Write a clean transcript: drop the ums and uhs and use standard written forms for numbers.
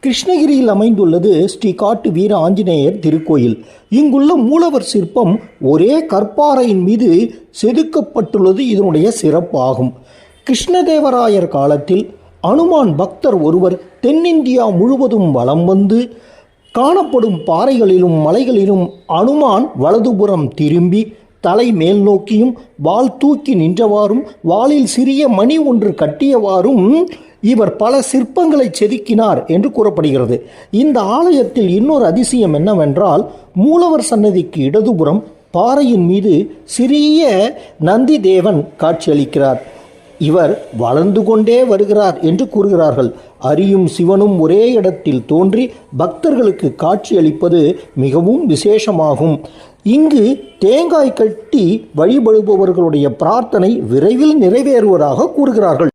கிருஷ்ணகிரியில் அமைந்துள்ளது ஸ்ரீ காட்டு வீர ஆஞ்சநேயர் திருக்கோயில். இங்குள்ள மூலவர் சிற்பம் ஒரே கற்பாறையின் மீது செதுக்கப்பட்டுள்ளது இதனுடைய சிறப்பாகும். கிருஷ்ணதேவராயர் காலத்தில் அனுமான் பக்தர் ஒருவர் தென்னிந்தியா முழுவதும் வலம் வந்து காணப்படும் பாறைகளிலும் மலைகளிலும் அனுமான் வலதுபுறம் திரும்பி தலை மேல் நோக்கியும் வாள் தூக்கி நின்றவாறும் வாளில் சிறிய மணி ஒன்று கட்டியவாறும் இவர் பல சிற்பங்களை செதுக்கினார் என்று கூறப்படுகிறது. இந்த ஆலயத்தில் இன்னொரு அதிசயம் என்னவென்றால், மூலவர் சன்னதிக்கு இடதுபுறம் பாறையின் மீது சிறிய நந்தி தேவன் காட்சியளிக்கிறார். இவர் வளர்ந்து கொண்டே வருகிறார் என்று கூறுகிறார்கள். அரியும் சிவனும் ஒரே இடத்தில் தோன்றி பக்தர்களுக்கு காட்சியளிப்பது மிகவும் விசேஷமாகும். இங்கு தேங்காய் கட்டி வழிபடுபவர்களுடைய பிரார்த்தனை விரைவில் நிறைவேறுவதாக கூறுகிறார்கள்.